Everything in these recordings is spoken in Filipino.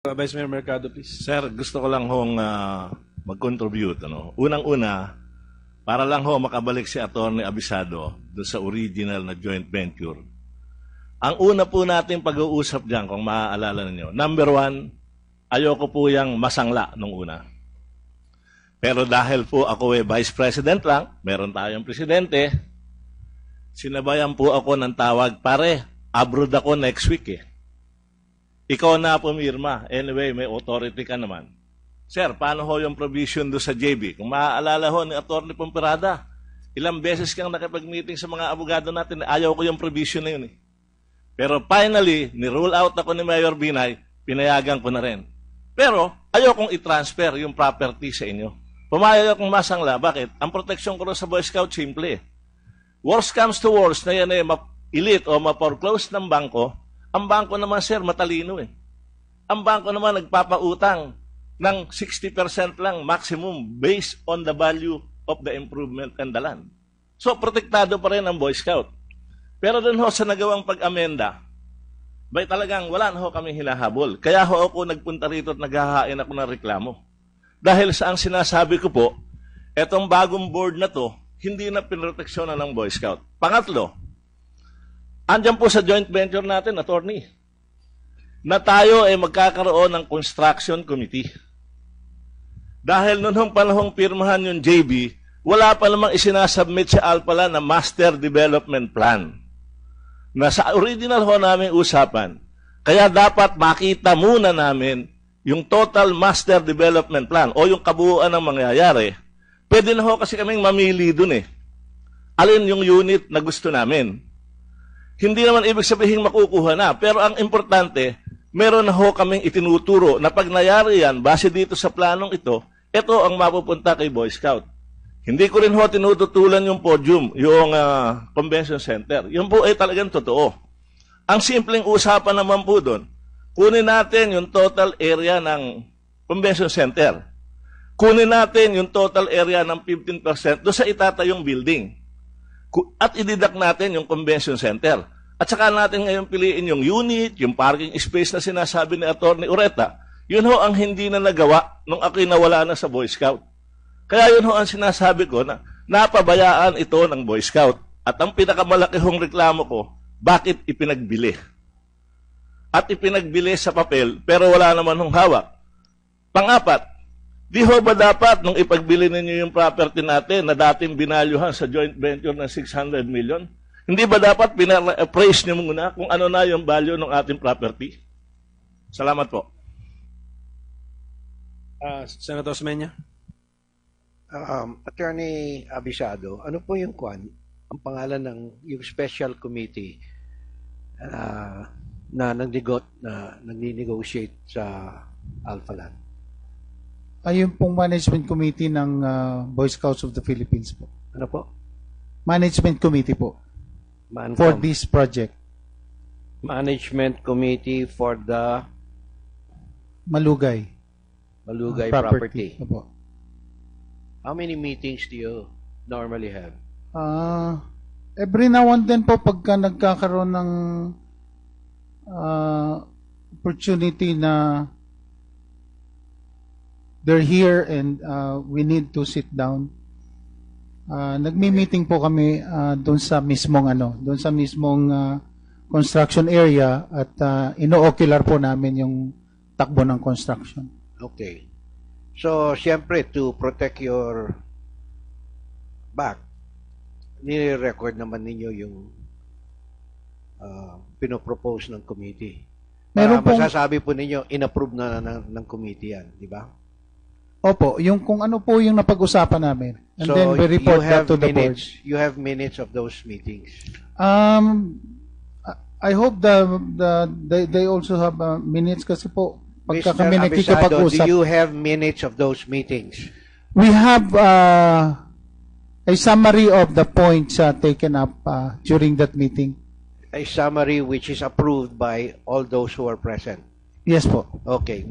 Vice Mayor Mercado, please. Sir, gusto ko lang hong mag-contribute. Unang-una, para lang ho makabalik si Atty. Abisado doon sa original na joint venture. Ang una po natin pag-uusap diyan, kung maaalala ninyo, number one, ayoko po yung masangla nung una. Pero dahil po ako Vice President lang, meron tayong Presidente, sinabayan po ako ng tawag, pare, abroad ako next week eh. Ikaw na pumirma. Anyway, may authority ka naman. Sir, paano ho yung provision do sa JB? Kung maaalala ho ni Atty. Pomperada, ilang beses kang nakipag-meeting sa mga abogado natin, ayaw ko yung provision na yun eh. Pero finally, ni-rule out ako ni Mayor Binay, pinayagan ko na rin. Pero ayaw kong i-transfer yung property sa inyo. Pumayag akong masangla. Bakit? Ang protection ko sa Boy Scout, simple eh. Worst comes to worst na yan eh, ma-elite o ma-foreclose ng bangko. Ang bangko naman, sir, matalino eh. Ang bangko naman nagpapautang ng 60% lang maximum based on the value of the improvement and the land. So, protektado pa rin ang Boy Scout. Pero dun ho sa nagawang pag-amenda, bay talagang wala na ho kami hinahabol. Kaya ho ako nagpunta rito at naghahain ako ng reklamo. Dahil sa ang sinasabi ko po, etong bagong board na to, hindi na pinroteksyonan ng Boy Scout. Pangatlo, andyan po sa joint venture natin, attorney, na tayo ay magkakaroon ng construction committee. Dahil noong panahong pirmahan yung JB, wala pa namang isinasubmit sa Alpala na Master Development Plan. Na sa original ho namin usapan, kaya dapat makita muna namin yung total Master Development Plan o yung kabuuan ng mangyayari. Pwede na ho kasi kaming mamili dun eh. Alin yung unit na gusto namin. Hindi naman ibig sabihin makukuha na. Pero ang importante, meron na ho kaming itinuturo na pag nayari yan, base dito sa planong ito ang mapupunta kay Boy Scout. Hindi ko rin ho tinututulan yung podium, yung convention center. Yun po ay talagang totoo. Ang simpleng usapan naman po doon, kunin natin yung total area ng convention center. Kunin natin yung total area ng 15% doon sa itatayong building. At ididak natin yung convention center. At saka natin ngayon piliin yung unit, yung parking space na sinasabi ni Atty. Ureta. Yun ho ang hindi na nagawa nung ako'y nawala na sa Boy Scout. Kaya yun ho ang sinasabi ko na napabayaan ito ng Boy Scout. At ang pinakamalaki hong reklamo ko, bakit ipinagbili? At ipinagbili sa papel pero wala naman hong hawak. Pangapat, di ho ba dapat nung ipagbili ninyo yung property natin na dating binalyuhan sa joint venture ng 600 million? Hindi ba dapat pina-appraise nyo muna kung ano na yung value ng ating property? Salamat po. Senator Osmeña. Attorney Abisado, ano po yung ang pangalan ng yung special committee na nag-negotiate sa Alphaland? Ayun pong management committee ng Boy Scouts of the Philippines po. Ano po? Management committee po. For this project. Management committee for the Malugay. property. Opo. How many meetings do you normally have? Every now and then po pagka nagkakaroon ng opportunity na they're here and we need to sit down. Nagmi-meeting po kami doon sa mismong construction area at ino-ocular po namin yung takbo ng construction. Okay. So, siyempre, to protect your back, nire-record naman ninyo yung pinopropose ng committee. Meron pong masasabi po ninyo, inapprove na ng committee yan, di ba? Opo, yung kung ano po yung napag-usapan namin. And so, then we report that to the board. You have minutes of those meetings? I hope they also have minutes kasi po pagka Mr. kami Abisado, nakikipag-usap. do you have minutes of those meetings? We have a summary of the points taken up during that meeting. A summary which is approved by all those who are present? Yes po. Okay.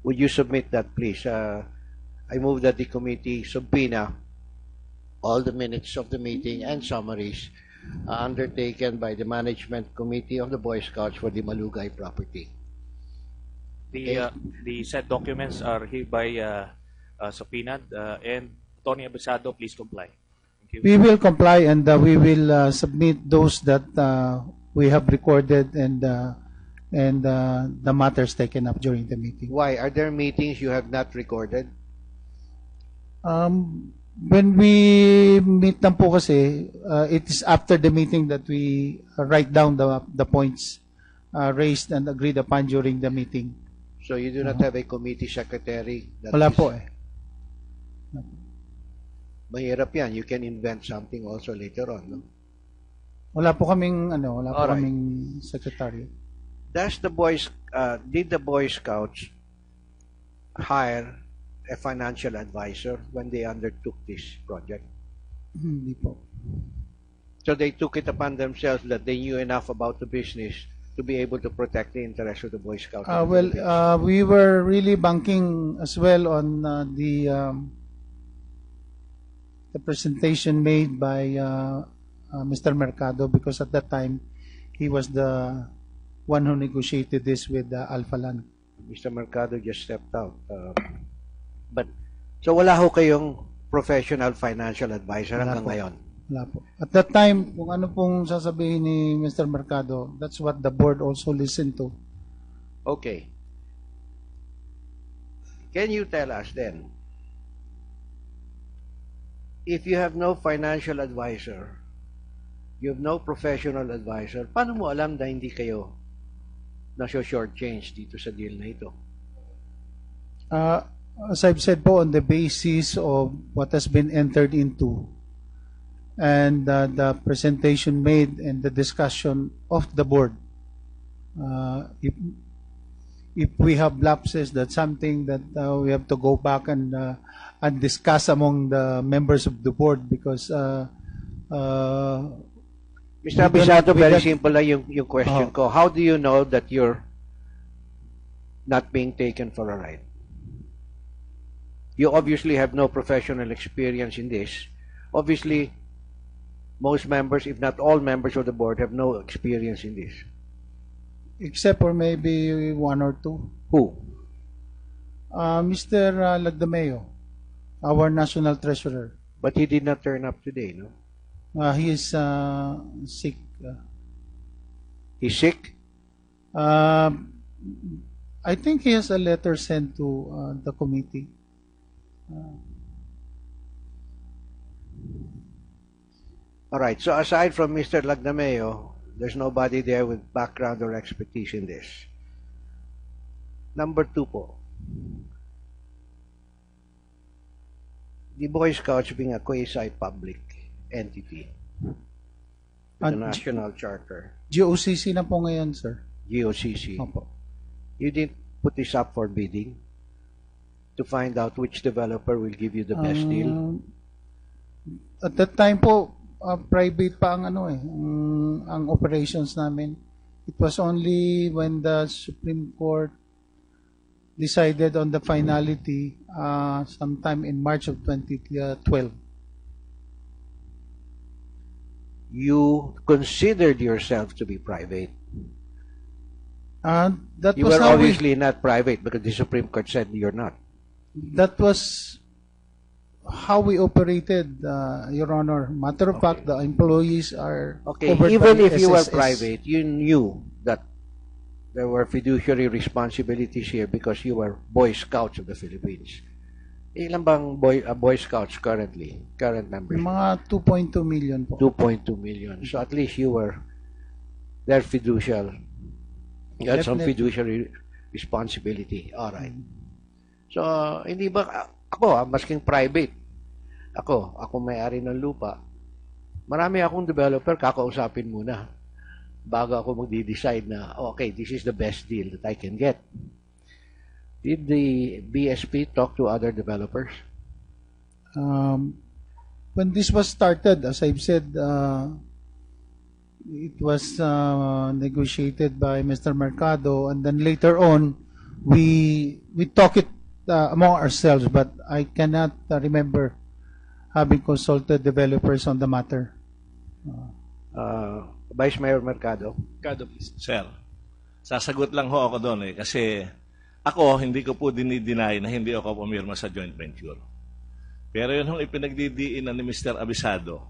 Would you submit that, please? I move that the committee subpoena all the minutes of the meeting and summaries undertaken by the management committee of the Boy Scouts for the Malugay property. The said documents are hereby subpoenaed, and Attorney Abisado, please comply. Thank you. We will comply, and we will submit those that we have recorded and the matters taken up during the meeting. Why? Are there meetings you have not recorded? When we meet lang po kasi, it is after the meeting that we write down the points raised and agreed upon during the meeting. So you do not have a committee secretary? That Wala is- po eh. Mahirap yan. You can invent something also later on, no? Wala po kaming Alright. secretary. Did the Boy Scouts hire a financial advisor when they undertook this project? Hindi po. So they took it upon themselves that they knew enough about the business to be able to protect the interests of the Boy Scouts. of the Philippines. We were really banking as well on the presentation made by Mr. Mercado, because at that time he was the one who negotiated this with Alpha Land. Mr. Mercado just stepped out. So wala ho kayong professional financial advisor Wala hanggang po. ngayon? Wala po. At that time, kung ano pong sasabihin ni Mr. Mercado, that's what the board also listened to. Okay. Can you tell us then, if you have no financial advisor, you have no professional advisor, paano mo alam na hindi kayo na-short-change dito sa deal na ito? As I've said po, on the basis of what has been entered into and the presentation made and the discussion of the board, if we have lapses, that's something that we have to go back and discuss among the members of the board, because Mr. Abisado, very simple lang yung question ko. How do you know that you're not being taken for a ride? You obviously have no professional experience in this. Obviously, most members, if not all members of the board, have no experience in this. except for maybe one or two. Who? Mr. Lagdameo, our national treasurer. But he did not turn up today, no? He is sick. He's sick? I think he has a letter sent to the committee. All right. So aside from Mr. Lagdameo, there's nobody there with background or expertise in this. Number two po. The Boy Scouts being a quasi-public entity with a national charter, GOCC na po ngayon, sir. GOCC. Opo. You didn't put this up for bidding to find out which developer will give you the best deal? At that time po, private pa ang ang operations namin. It was only when the Supreme Court decided on the finality sometime in March of 2012. You considered yourself to be private. That You was were how we, obviously not private because the Supreme Court said you're not. that was how we operated, Your Honor. Matter of fact, the employees are Okay, covered even by if you were SSS. private, you knew that there were fiduciary responsibilities here because you were Boy Scouts of the Philippines. Ilan bang Boy Scouts currently? Current membership? Mga 2.2 million po. 2.2 million. So at least you were their fiducial. You had some Definitely. fiduciary responsibility. All right. So, hindi ba, ako, masking private, ako may-ari ng lupa, marami akong developer, kakausapin muna bago ako magdi-decide na, okay, this is the best deal that I can get. Did the BSP talk to other developers? When this was started, as I've said, it was negotiated by Mr. Mercado, and then later on, we talk it among ourselves, but I cannot remember having consulted developers on the matter. Vice Mayor Mercado? Mercado, please. Sir, sasagot lang ho ako doon kasi Ako, hindi ko po dinideny na hindi ako pumirma sa joint venture. Pero yun ang ipinagdidiinan ni Mr. Abisado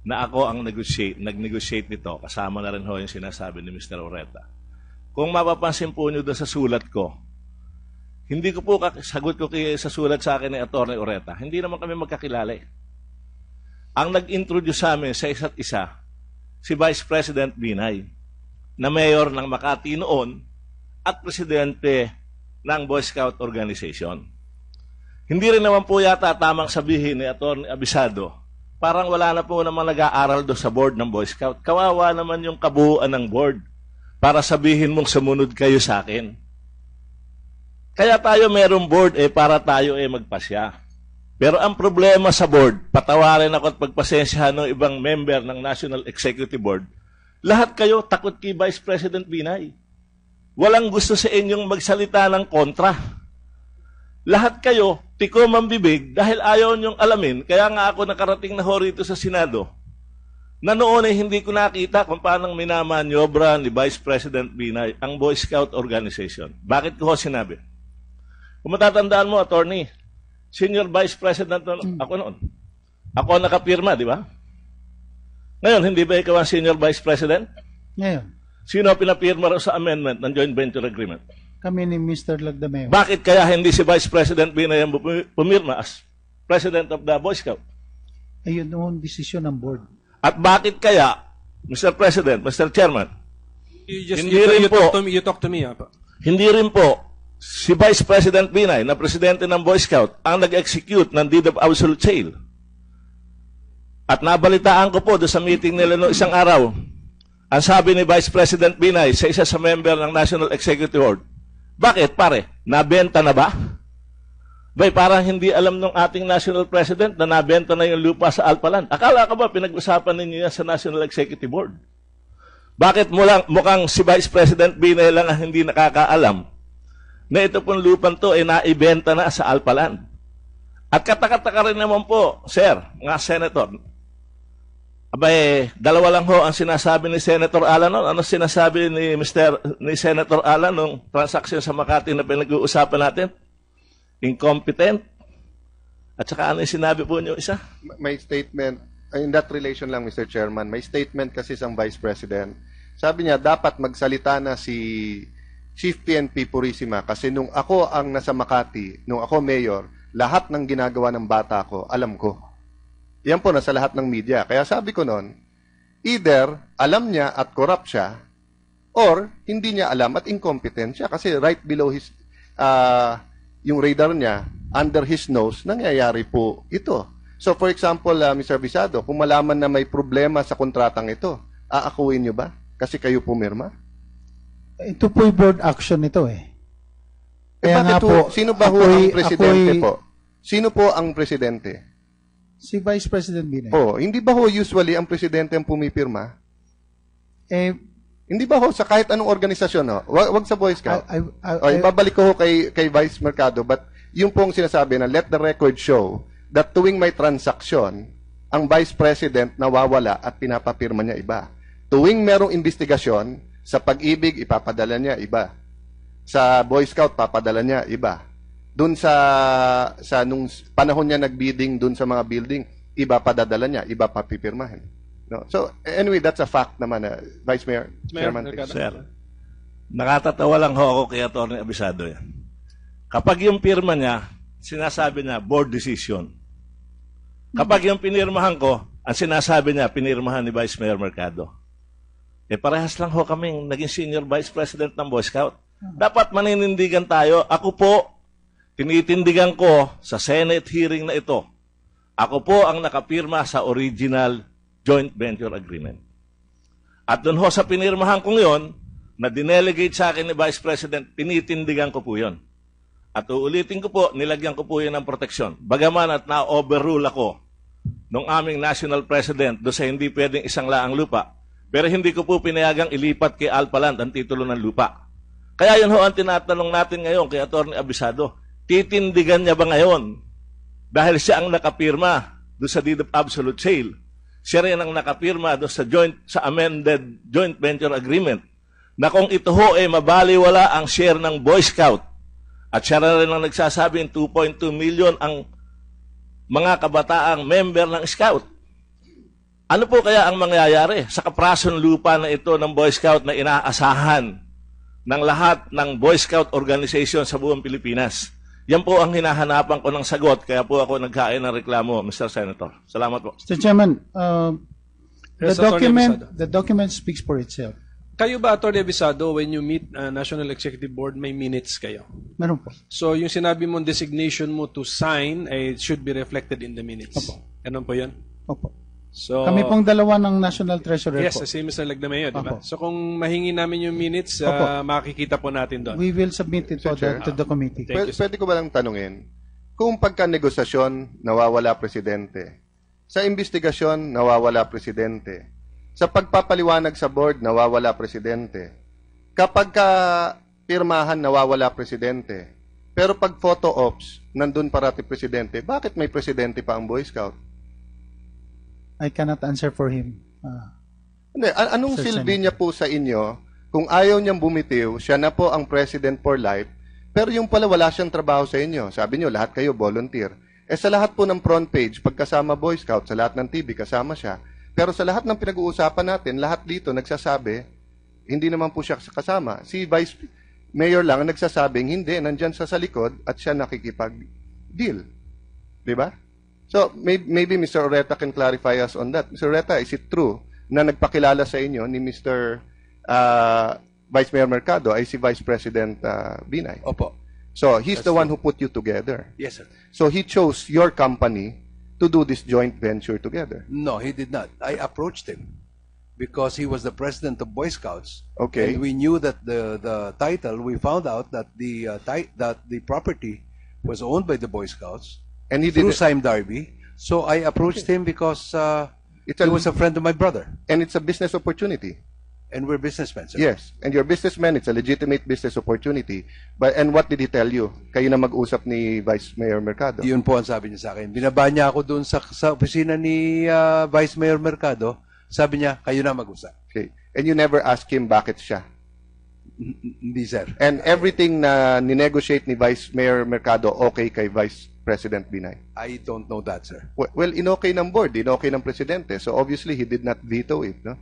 na ako ang nag-negotiate nito. Kasama na rin ho yung sinasabi ni Mr. Oreta. Kung mapapansin po nyo doon sa sulat ko, hindi ko po sagot ko sa sulat sa akin ni Atty. Oreta. Hindi naman kami magkakilala eh. Ang nag-introduce sa amin sa isa't isa, si Vice President Binay, na mayor ng Makati noon at presidente ng Boy Scout Organization. Hindi rin naman po yata tamang sabihin ni Atty. Abisado, parang wala na po namang nag-aaral do sa board ng Boy Scout. Kawawa naman yung kabuuan ng board para sabihin mong sumunod kayo sa akin. Kaya tayo merong board para tayo magpasya. Pero ang problema sa board, patawarin ako at pagpasensyahan ng ibang member ng National Executive Board, lahat kayo takot kay Vice President Binay. Walang gusto sa inyong magsalita ng kontra. Lahat kayo, tikom ang bibig dahil ayaw niyong alamin. Kaya nga ako nakarating na ho rito sa Senado na noon hindi ko nakita kung paano minamanyobra ni Vice President Binay ang Boy Scout Organization. Bakit ko ho sinabi? Kung matatandaan mo, attorney, Senior Vice President ako noon. Ako nakapirma, di ba? Ngayon, hindi ba ikaw ang Senior Vice President? Ngayon, Sino ang pinapirma sa amendment ng Joint Venture Agreement? kami ni Mr. Lagdameo. Bakit kaya hindi si Vice President Binay ang pumirma as President of the Boy Scout? Ayun noon, desisyon ng board. At bakit kaya, Mr. President, Mr. Chairman, Hindi You rin po. talk to me. hindi rin po si Vice President Binay na presidente ng Boy Scout ang nag-execute ng deed of absolute sale. At nabalitaan ko po doon sa meeting nila noong isang araw, ang sabi ni Vice President Binay sa isa sa member ng National Executive Board, bakit pare, nabenta na ba? Bay, parang hindi alam ng ating National President na nabenta na yung lupa sa Alpaland. Akala ka ba pinag-usapan ninyo yan sa National Executive Board? Bakit mukhang si Vice President Binay lang ang hindi nakakaalam na ito pong lupan to ay naibenta na sa Alpaland? At katakataka rin naman po, sir, mga senator, abay, dalawa lang ho ang sinasabi ni Senator Alan noon. Ano sinasabi ni Senator Alan nung transaction sa Makati na pinag-uusapan natin? Incompetent. At saka ano yung sinabi po niyo isa? May statement, in that relation lang, Mr. Chairman, may statement kasi isang Vice President. Sabi niya, dapat magsalita na si Chief PNP Purisima kasi nung ako ang nasa Makati, nung ako mayor, lahat ng ginagawa ng bata ko, alam ko. Yan po nasa lahat ng media. Kaya sabi ko noon, either alam niya at corrupt siya, or hindi niya alam at incompetent siya kasi right below his, yung radar niya, under his nose, nangyayari po ito. So for example, Mr. Abisado, kung malaman na may problema sa kontratang ito, aakuin niyo ba? Kasi kayo pumirma? Ito po'y board action ito eh. Kaya Bakit nga po, po, sino ba ho ang presidente po? Sino po ang presidente? Si Vice President Binay. Oh, hindi ba ho usually ang presidente ang pumipirma? Eh, Hindi ba ho sa kahit anong organisasyon, no? Wag sa Boy Scout. Ibabalik ko ho kay Vice Mercado, but yung pong sinasabi na let the record show that tuwing may transaction, ang Vice President nawawala at pinapapirma niya iba. Tuwing merong investigasyon, sa Pag-ibig, ipapadala niya iba. Sa Boy Scout, papadala niya iba. Doon sa nung panahon niya nagbidding doon sa mga building, iba padadala niya, iba papipirmahin. No? So, anyway, that's a fact naman, Vice Mayor, Chairman. Sir, nakatatawa lang ho ako kay Atty. Abisado yan. Kapag yung pirma niya, sinasabi niya, board decision. Kapag yung pinirmahan ko, ang sinasabi niya, pinirmahan ni Vice Mayor Mercado. Parehas lang ho kaming naging Senior Vice President ng Boy Scout. Dapat maninindigan tayo. Ako po, tinitindigan ko sa Senate hearing na ito. Ako po ang nakapirma sa original joint venture agreement. At doon ho sa pinirmahan kong yon, na dinelegate sa akin ni Vice President, tinitindigan ko po yon. At uulitin ko po, nilagyan ko po yan ng proteksyon. Bagaman at na-overrule ako nung aming national president doon sa hindi pwedeng isang laang lupa. Pero hindi ko po pinayagang ilipat kay Alpaland ang titulo ng lupa. Kaya yun ho ang tinatanong natin ngayon kay Atty. Abisado. Titindigan niya ba ngayon? Dahil siya ang nakapirma doon sa deed of absolute sale. Siya rin ang nakapirma doon sa amended joint venture agreement na kung ito ho ay mabaliwala ang share ng Boy Scout At siya na rin ang nagsasabing 2.2 million ang mga kabataang member ng Scout. Ano po kaya ang mangyayari sa kaprasong lupa na ito ng Boy Scout na inaasahan ng lahat ng Boy Scout organization sa buong Pilipinas? Yan po ang hinahanapan ko ng sagot, kaya po ako nagkain ng reklamo, Mr. Senator. Salamat po. Mr. Chairman, Yes, Attorney Abisado. the document speaks for itself. Kayo ba, Atty. Abisado, when you meet National Executive Board, may minutes kayo? Meron po. So, yung sinabi mong designation mo to sign, it should be reflected in the minutes. Opo. Ganun po yun? Opo. So, Kami pong dalawa ng National Treasurer yes, po. same Mr. Lagdameo, di ba? Opo. So, kung mahingi namin yung minutes, Opo. makikita po natin doon. We will submit it Mr. Chair. to the committee. Thank you, sir. Pwede ko ba lang tanungin, kung pagka-negosasyon, nawawala presidente, sa investigasyon, nawawala presidente, sa pagpapaliwanag sa board, nawawala presidente, kapag ka pirmahan, nawawala presidente, pero pag photo ops, nandun parati presidente, bakit may presidente pa ang Boy Scout? I cannot answer for him. Hindi, anong Sir silbi Senator. niya po sa inyo kung ayaw niyang bumitiw, siya na po ang president for life, pero yung pala wala siyang trabaho sa inyo. Sabi niyo, lahat kayo volunteer. Sa lahat po ng front page, pagkasama Boy Scout, sa lahat ng TV, kasama siya. Pero sa lahat ng pinag-uusapan natin, lahat dito nagsasabi, hindi naman po siya kasama. Si Vice Mayor lang ang nagsasabing, hindi, nandyan siya sa likod at siya nakikipag-deal. Di ba? So, maybe Mr. Oreta can clarify us on that. Mr. Oreta, is it true na nagpakilala sa inyo ni Mr. Vice Mayor Mercado ay si Vice President Binay? Opo. So, he's the one who put you together. Yes, sir. So, he chose your company to do this joint venture together. No, he did not. I approached him because he was the president of Boy Scouts. Okay. And we knew that the title, we found out that the property was owned by the Boy Scouts And he through did, Sime Darby. So I approached him because It's he a- was a friend of my brother. and it's a business opportunity. And we're businessmen, sir. Yes. And you're a businessman, it's a legitimate business opportunity. And what did he tell you? Kayo na mag-usap ni Vice Mayor Mercado. Yun po ang sabi niya sa akin. Binaba niya ako doon sa opisina ni Vice Mayor Mercado. Sabi niya, kayo na mag-usap. Okay. And you never ask him bakit siya. Hindi, sir. And everything na ninegotiate ni Vice Mayor Mercado, okay kay Vice President Binay. I don't know that, sir. Well, inokay ng board, inokay ng presidente. So obviously, he did not veto it, no?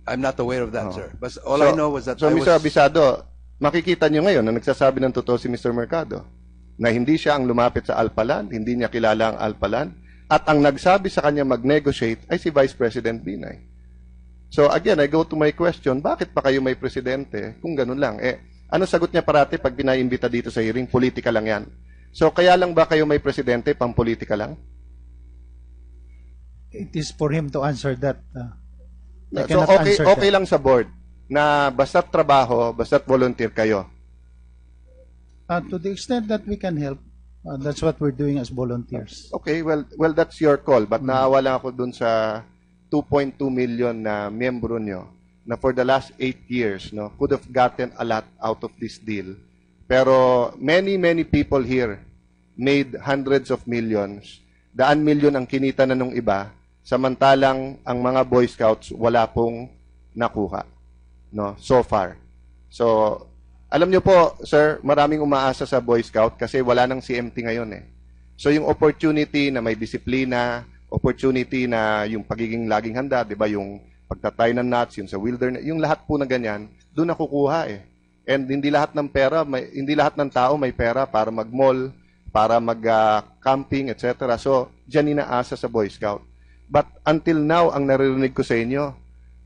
I'm not aware of that, Oh. sir. But all I know was that So, I Mr. was... Abisado, makikita nyo ngayon na nagsasabi ng totoo si Mr. Mercado na hindi siya ang lumapit sa Alpaland, hindi niya kilala ang Alpaland, at ang nagsabi sa kanya mag-negotiate ay si Vice President Binay. So again, I go to my question, bakit pa kayo may presidente kung ganun lang? Ano sagot niya parati pag pinaimbita dito sa hearing? Politika lang yan. So kaya lang ba kayo may presidente, pang-politika lang? It is for him to answer that. I So cannot okay, answer okay that. lang sa board na basta't trabaho, basta't volunteer kayo. To the extent that we can help, that's what we're doing as volunteers. Okay, well that's your call. But naawa lang ako dun sa 2.2 million na miyembro nyo na for the last 8 years, no, could have gotten a lot out of this deal. Pero many people here made hundreds of millions. Daan milyon ang kinita na nung iba, samantalang ang mga Boy Scouts wala pong nakuha, no, so far. So, alam nyo po, sir, maraming umaasa sa Boy Scout kasi wala nang CMT ngayon eh. So yung opportunity na may disiplina, opportunity na yung pagiging laging handa, 'di ba, yung pagtatay ng nuts, yung sa wilderness, yung lahat po na ganyan, doon nakukuha eh. And hindi lahat ng pera, hindi lahat ng tao may pera para mag-mall, para mag-camping, etc. So, diyan inaasa sa Boy Scout. But until now, ang naririnig ko sa inyo,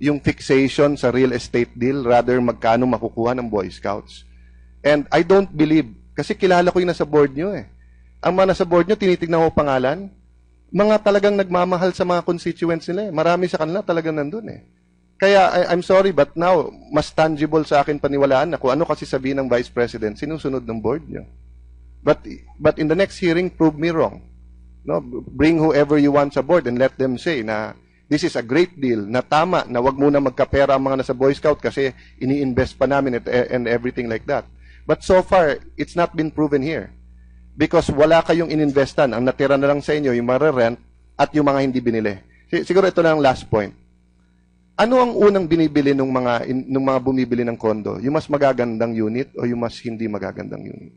yung fixation sa real estate deal, rather magkano makukuha ng Boy Scouts. And I don't believe, kasi kilala ko yung nasa board nyo eh. Ang mga nasa board nyo, tinitignan ko pangalan, mga talagang nagmamahal sa mga constituents nila eh. Marami sa kanila talagang nandun eh. Kaya I'm sorry, but now, mas tangible sa akin paniwalaan na kung ano kasi sabihin ng Vice President, sinusunod ng board nyo. But in the next hearing, prove me wrong. No, bring whoever you want sa board and let them say na this is a great deal, na tama, na wag muna magkapera ang mga nasa Boy Scout kasi ini-invest pa namin and everything like that. But so far, it's not been proven here. Because wala kayong ininvestan. Ang natira na lang sa inyo, yung rent at yung mga hindi binili. Siguro ito na ang last point. Ano ang unang binibili ng mga bumibili ng kondo? Yung mas magagandang unit o yung mas hindi magagandang unit?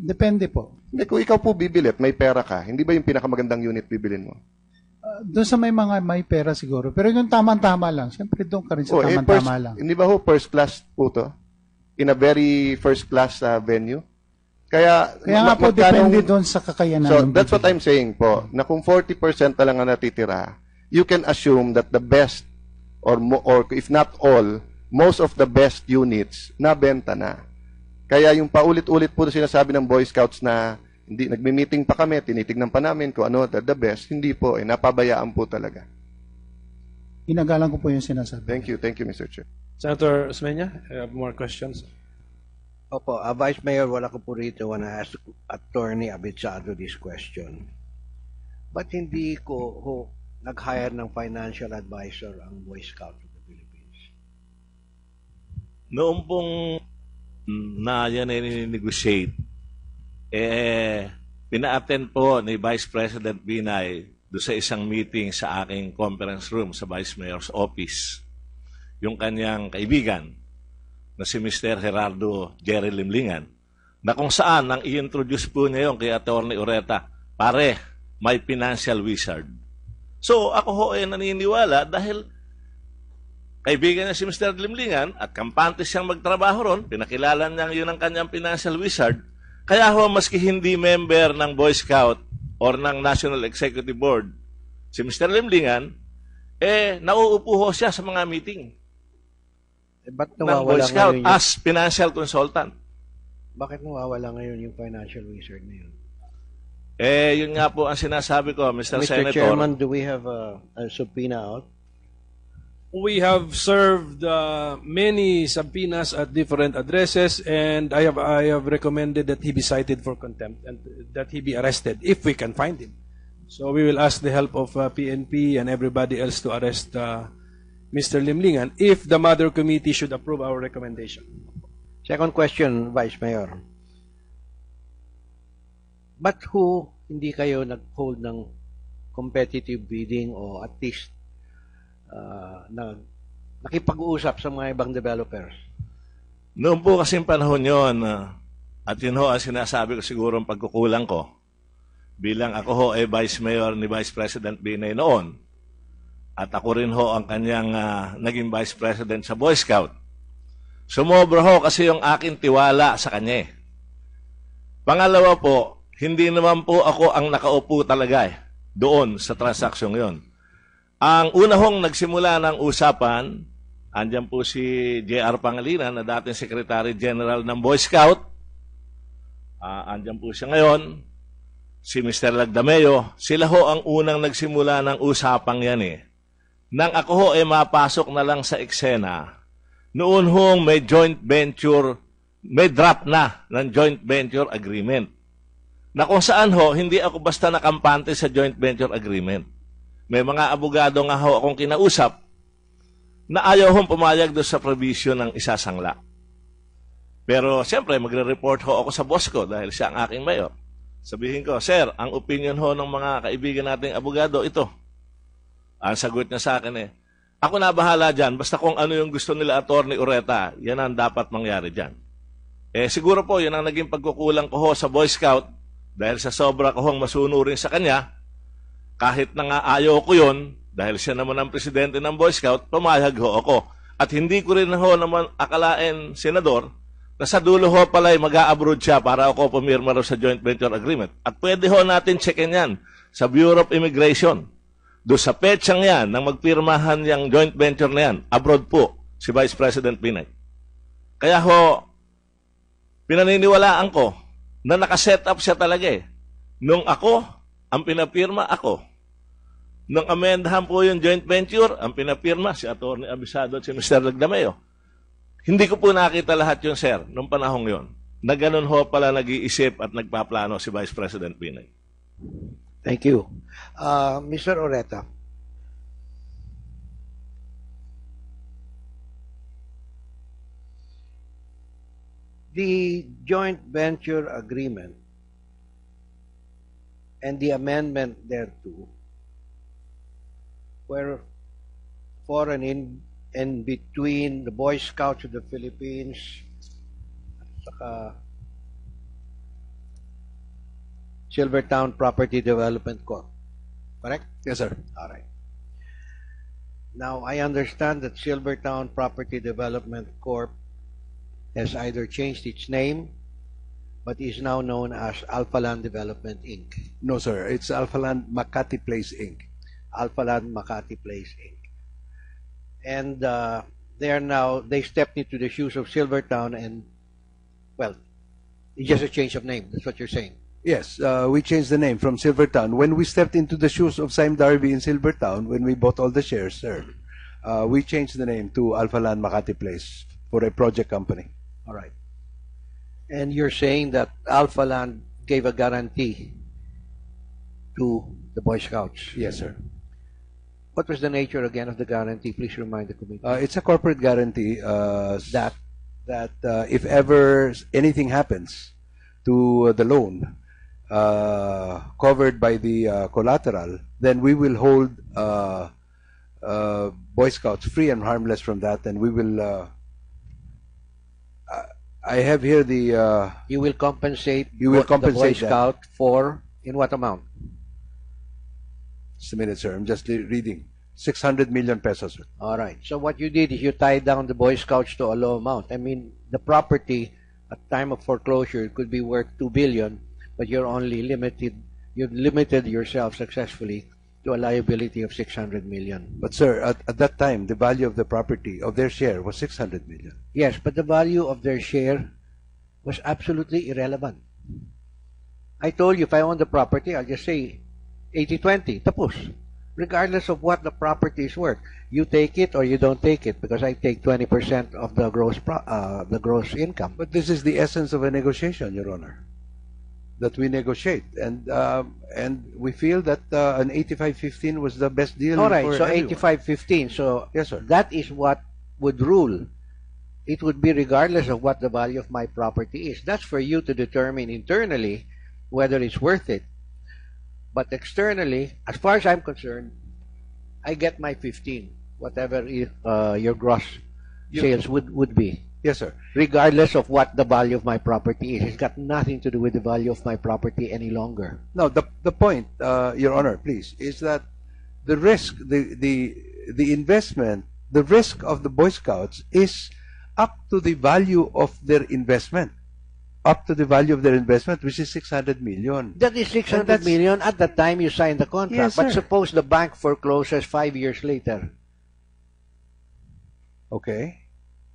Depende po. Hindi, kung ikaw po bibili at may pera ka, hindi ba yung pinakamagandang unit bibilin mo? Doon sa may pera siguro. Pero yung tamang-tama lang. Siyempre doon ka rin sa tamang-tama lang. Hindi ba ho first class po to? In a very first class venue? Kaya Kaya nga po, depende doon sa kakayanan. So ng that's what bibili. I'm saying po, na kung 40% na lang ang natitira, you can assume that the best or if not all, most of the best units nabenta na. Kaya yung paulit-ulit po na sinasabi ng Boy Scouts na hindi nagmi-meeting pa kami, tinitignan pa namin kung ano the best, hindi po napabayaan po talaga. Ginagalang ko po yung sinasabi. Thank you Mr. Chair. Senator Osmeña, I have more questions. Opo, Vice Mayor, wala ko po rito when I ask Attorney Abitsado this question. Ba't hindi ko nag-hire ng financial advisor ang Boy Scouts of the Philippines? Noong pong na yan ay negotiate, pina-attend po ni Vice President Binay do sa isang meeting sa aking conference room sa Vice Mayor's office. Yung kanyang kaibigan na si Mr. Gerardo Jerry Limlingan, na kung saan nang i-introduce po niya yung kay Atty. Ureta, pare, may financial wizard. So ako ho ay naniniwala dahil kaibigan niya si Mr. Limlingan at kampante siyang magtrabaho ron, pinakilala niya yun ang kanyang financial wizard. Kaya ho, maski hindi member ng Boy Scout or ng National Executive Board, si Mr. Limlingan, nauupo ho siya sa mga meeting Ba't ng Boy nawawala Scout ngayon as financial consultant. bakit nawawala ngayon yung financial wizard na yun? Yun nga po ang sinasabi ko, Mr. Mr. Senator. Chairman, do we have a subpoena out? We have served many subpoenas at different addresses, and I have recommended that he be cited for contempt and that he be arrested if we can find him. So we will ask the help of PNP and everybody else to arrest Mr. Limlingan if the Mother Committee should approve our recommendation. Second question, Vice Mayor. Ba't hindi kayo nag-hold ng competitive bidding o at least nakipag-uusap sa mga ibang developers? Noon po kasing panahon yon, at yun ho ang sinasabi ko siguro ang pagkukulang ko, bilang ako ho ay Vice Mayor ni Vice President Binay noon, at ako rin ho ang kanyang naging Vice President sa Boy Scout. Sumobra ho kasi yung aking tiwala sa kanya. Pangalawa po, hindi naman po ako ang nakaupo talaga doon sa transaksyong yon. Ang una hong nagsimula ng usapan, andyan po si J.R. Pangilinan na dating Secretary General ng Boy Scout. Andyan po siya ngayon. Si Mr. Lagdameo. Sila ho ang unang nagsimula ng usapang yan Nang ako ho mapasok na lang sa eksena, noon hong may joint venture, may draft na ng joint venture agreement. Na kung saan ho, hindi ako basta nakampante sa joint venture agreement. May mga abogado nga ho akong kinausap na ayaw hong pumayag doon sa provision ng isasangla. Pero siyempre, magre-report ho ako sa boss ko dahil siya ang aking mayor. Sabihin ko, Sir, ang opinion ho ng mga kaibigan nating abogado, ito. Ang sagot niya sa akin ako na bahala dyan, basta kung ano yung gusto nila Atty. Ureta, yan ang dapat mangyari dyan. Siguro po, yun ang naging pagkukulang ko ho sa Boy Scout dahil sa sobra ko hong masunurin sa kanya. Kahit na nga ayaw ko yun, dahil siya naman ang presidente ng Boy Scout, pumayag ho ako. At hindi ko rin ho naman akalain, Senador, na sa dulo ho pala mag-a-abroad siya para ako pumirma raw sa joint venture agreement. At pwede ho natin checkin yan sa Bureau of Immigration. Doon sa petsang yan, nang magpirmahan yung joint venture na yan, abroad po si Vice President Binay. Kaya ho, pinaniniwalaan ko na nakaset up siya talaga Nung ako, ang pinapirma ako. Nung amendahan po yung joint venture, ang pinapirma si Atty. Abisado at si Mr. Lagdameo. Hindi ko po nakita lahat yun, sir, nung panahong yon. Na ganun ho pala nag-iisip at nagpaplano si Vice President Binay. Thank you. Mr. Ureta. The joint venture agreement and the amendment thereto were for and in between the Boy Scouts of the Philippines at saka Silvertown Property Development Corp. Correct? Yes, sir. All right. Now, I understand that Silvertown Property Development Corp has either changed its name, but is now known as Alpha Land Development, Inc. No, sir. It's Alpha Land Makati Place, Inc. Alpha Land Makati Place, Inc. And they stepped into the shoes of Silvertown and, well, it's just a change of name. That's what you're saying. Yes, we changed the name from Silvertown. When we stepped into the shoes of Sime Darby in Silvertown, when we bought all the shares, sir, we changed the name to Alpha Land Makati Place for a project company. All right. And you're saying that Alpha Land gave a guarantee to the Boy Scouts. Yes, sir. What was the nature again of the guarantee? Please remind the committee. It's a corporate guarantee that if ever anything happens to the loan covered by the collateral, then we will hold Boy Scouts free and harmless from that, and we will. I have here the. You will compensate. You will the Boy compensate that. Scout for in what amount? Just a minute, sir. I'm just reading. 600 million pesos, sir. All right. So what you did is you tied down the Boy Scouts to a low amount. I mean, the property at time of foreclosure could be worth 2 billion, but you've limited yourself successfully to a liability of 600 million. But sir, at that time, the value of the property of their share was 600 million. Yes, but the value of their share was absolutely irrelevant. I told you if I own the property, I'll just say 80-20, tapos. Regardless of what the property is worth, you take it or you don't take it, because I take 20% of the gross income. But this is the essence of a negotiation, Your Honor, that we negotiate, and we feel that an 85-15 was the best deal. All right, for so everyone. 85-15. So Yes, sir. that is what would rule. It would be regardless of what the value of my property is. That's for you to determine internally whether it's worth it. But externally, as far as I'm concerned, I get my 15, whatever your gross sales would be, Yes, sir. regardless of what the value of my property is. It's got nothing to do with the value of my property any longer. No, the point, Your Honor, please, is that the risk, the investment, the risk of the Boy Scouts is up to the value of their investment. Up to the value of their investment, which is 600 million. That is 600 million at the time you signed the contract. Yes, but sir. suppose the bank forecloses 5 years later. Okay.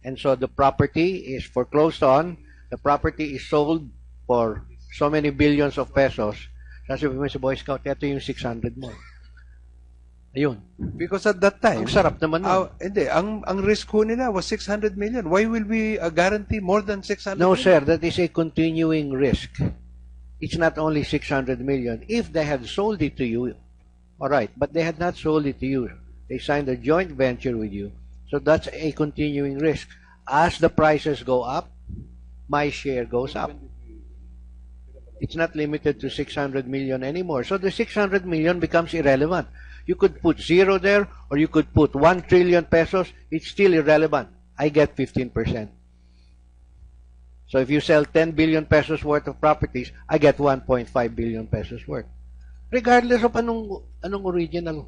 And so the property is foreclosed on, the property is sold for so many billions of pesos. Sasabihin mo sa Boy Scout, ito yung 600 mo. Ayun. Because at that time, Ang sarap naman nun. hindi, ang risk ko nila was 600 million. Why will we guarantee more than 600 No, million? sir, that is a continuing risk. It's not only 600 million. If they had sold it to you, all right, but they had not sold it to you. They signed a joint venture with you. So that's a continuing risk. As the prices go up, my share goes up. It's not limited to 600 million anymore. So the 600 million becomes irrelevant. You could put zero there, or you could put 1 trillion pesos. It's still irrelevant. I get 15%. So if you sell 10 billion pesos worth of properties, I get 1.5 billion pesos worth. Regardless of anong original.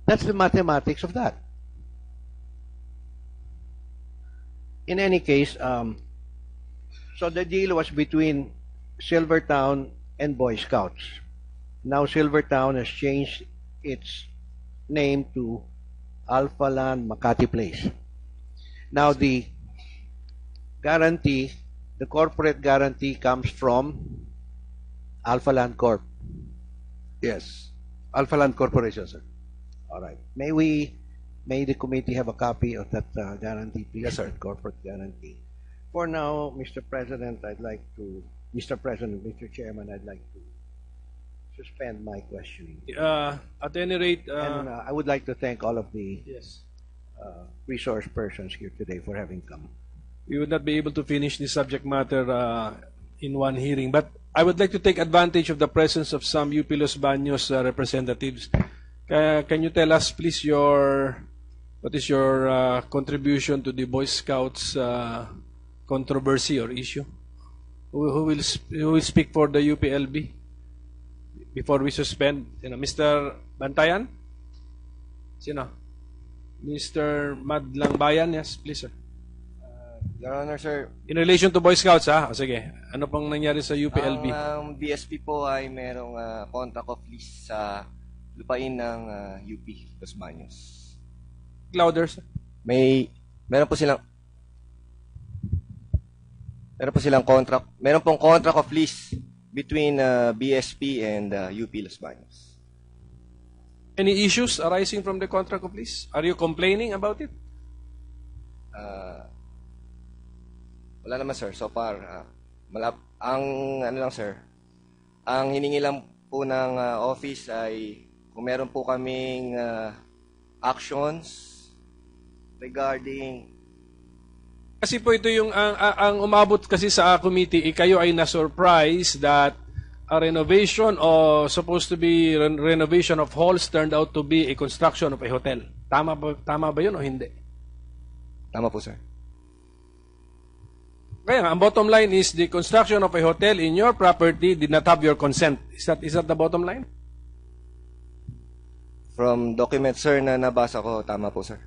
That's the mathematics of that. In any case, so the deal was between Silvertown and Boy Scouts. Now Silvertown has changed its name to Alpha Land Makati Place. Now the guarantee, the corporate guarantee comes from Alpha Land Corp. Yes. Alpha Land Corporation, sir. All right. May the committee have a copy of that guarantee, please? Yes, sir. That corporate guarantee. For now, Mr. President, Mr. Chairman, I'd like to suspend my questioning. At any rate, And I would like to thank all of the yes, resource persons here today for having come. we would not be able to finish this subject matter in one hearing. But I would like to take advantage of the presence of some UP Los Baños representatives. Can you tell us, please, what is your contribution to the Boy Scouts controversy or issue? Who will speak for the UPLB? before we suspend. Mr. Bantayan? Sino? Mr. Madlang Bayan, yes, please, sir. Your Honor, sir, In relation to Boy Scouts, ha? O, sige. Ano pong nangyari sa UPLB? ang BSP po ay merong contract of lease sa lupain ng UP, Los Baños. Louder, sir. Meron po silang contract. Meron pong contract of lease between BSP and UP Los Baños. Any issues arising from the contract of lease? Are you complaining about it? Wala naman, sir. So far, ang hiningi lang po ng office ay kung meron po kaming actions regarding Kasi po ito yung ang umabot kasi sa committee, kayo ay na-surprise that a renovation or supposed to be renovation of halls turned out to be a construction of a hotel. Tama ba yun o hindi? Tama po, sir. Kaya nga, ang bottom line is the construction of a hotel in your property did not have your consent. Is that the bottom line? From documents, sir, na nabasa ko, tama po, sir.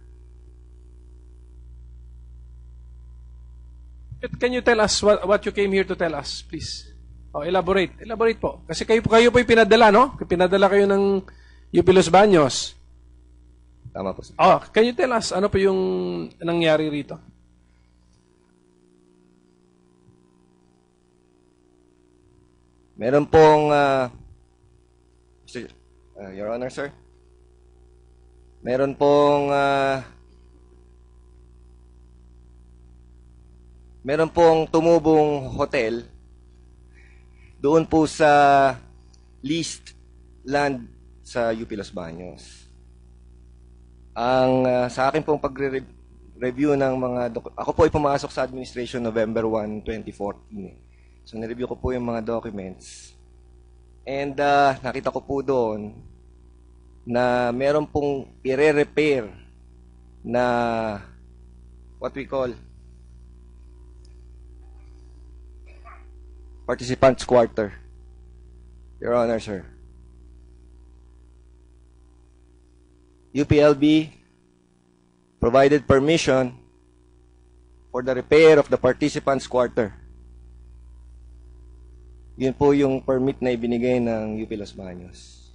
Can you tell us what you came here to tell us, please? Oh, elaborate. Elaborate po. Kasi kayo po yung pinadala, no? Pinadala kayo ng UP Los Baños. Tama po, sir. Oh, can you tell us ano po yung nangyari rito? Meron pong Your Honor, sir. Meron pong tumubong hotel doon po sa leased land sa UP Los Baños. Ang sa akin pong pagre-review ng mga ako po ay pumasok sa administration November 1, 2014. So nireview ko po yung mga documents. And nakita ko po doon na meron pong i-repair na what we call participants quarter. Your Honor, sir. UPLB provided permission for the repair of the participants quarter. Yun po yung permit na ibinigay ng UP Los Baños.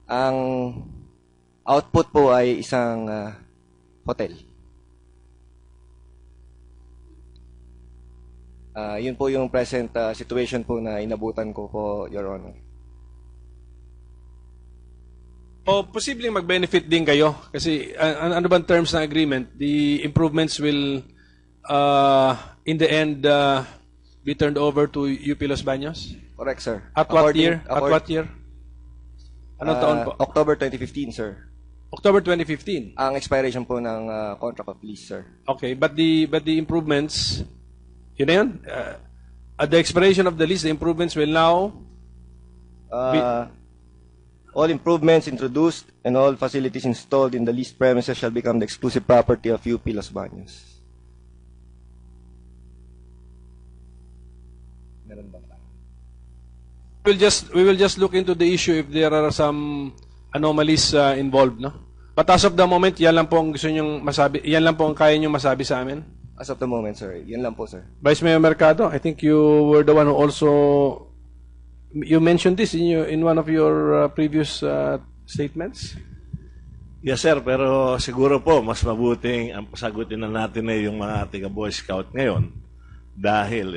Ang output po ay isang hotel. Yun po yung present situation po na inabutan ko po, Your Honor. O posibleng mag-benefit din kayo kasi ano bang terms ng agreement? The improvements will in the end be turned over to UP Los Baños? Correct, sir. At what year? At what year? Anong taon po? October 2015, sir. October 2015. Ang expiration po ng contract of lease, sir. Okay, but the improvements, yun na yun? At the expiration of the lease, the improvements will now all improvements introduced and all facilities installed in the leased premises shall become the exclusive property of UP Los Baños. Meron ba? we will just look into the issue if there are some anomalies involved, no? But as of the moment, yan lang po ang gusto nyong masabi, yan lang po ang kaya nyong masabi sa amin. As of the moment, sir. Yan lang po, sir. Vice Mayor Mercado, I think you were the one who also you mentioned this in one of your previous statements. Yes, sir. Pero siguro po, mas mabuting ang pasagutin na natin yung mga tiga Boy Scout ngayon dahil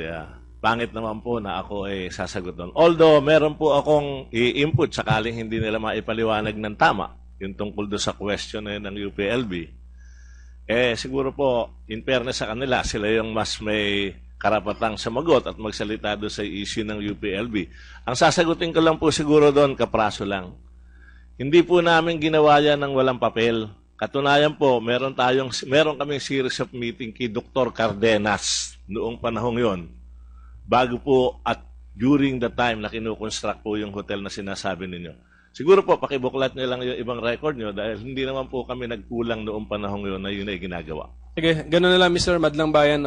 pangit naman po na ako ay sasagot doon. Although, meron po akong i-input sakaling hindi nila maipaliwanag ng tama yung tungkol doon sa question na yun ng UPLB. Siguro po, in fairness sa kanila, sila yung mas may karapatang sumagot at magsalita doon sa issue ng UPLB. Ang sasagutin ko lang po siguro doon, kapraso lang. Hindi po namin ginawa yan ng walang papel. Katunayan po, meron kaming series of meeting kay Dr. Cardenas noong panahong yon. Bago po at during the time na kinukonstruct po yung hotel na sinasabi ninyo. Siguro po, pakibuklat nyo lang yung ibang record nyo dahil hindi naman po kami nagkulang noong panahong yun na yun ay ginagawa. Okay, ganoon na lang, Mr. Madlang Bayan.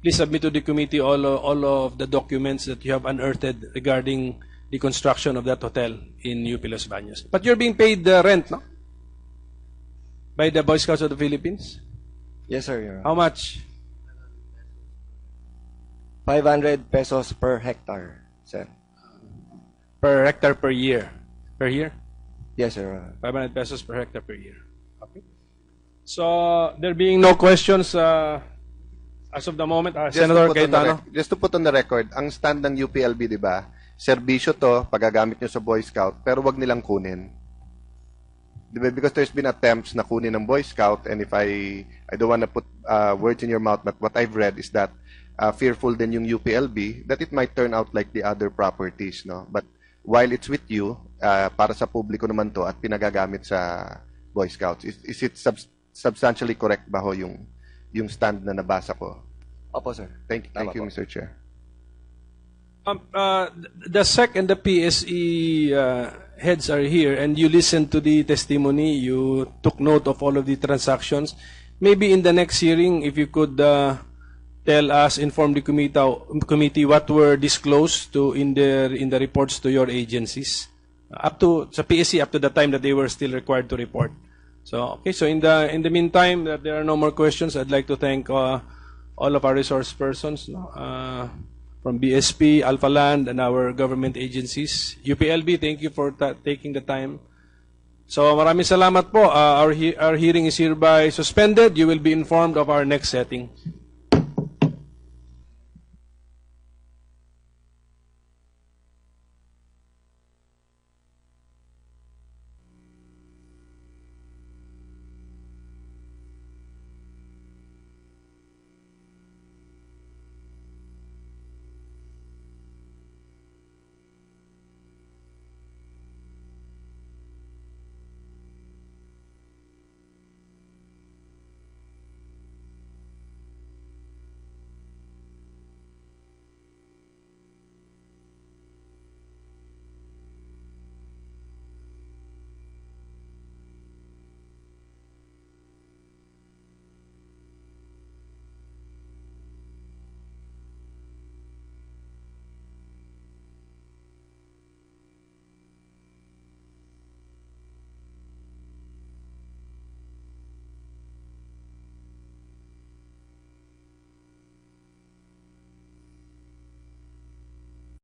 Please submit to the committee all of the documents that you have unearthed regarding the construction of that hotel in UP Los Baños. But you're being paid the rent, no? By the Boy Scouts of the Philippines? Yes, sir, Your Honor. How much? 500 pesos per hectare, sir. Per hectare per year? Per year? Yes, sir, Your Honor. 500 pesos per hectare per year. Okay. So, there being no questions as of the moment, Senator Cayetano? Just to put on the record, ang stand ng UPLB, di ba? Serbisyo to, pagagamit nyo sa Boy Scout, pero wag nilang kunin. Di ba? Because there's been attempts na kunin ng Boy Scout, and if I don't want to put words in your mouth, but what I've read is that fearful din yung UPLB that it might turn out like the other properties, no? But while it's with you, para sa publiko naman to at pinagagamit sa Boy Scouts, is it substantially correct ba ho yung stand na nabasa ko? Opo, sir. Thank Tama you, po. Mr. Chair. The SEC and the PSE heads are here, and you listened to the testimony. You took note of all of the transactions. Maybe in the next hearing, if you could tell us, inform the committee what were disclosed in the reports to your agencies, up to sa PSE up to the time that they were still required to report. So okay. So in the meantime, that there are no more questions, I'd like to thank all of our resource persons, from BSP, Alpha Land, and our government agencies. UPLB, thank you for taking the time. So maraming salamat po. Our hearing is hereby suspended. You will be informed of our next setting.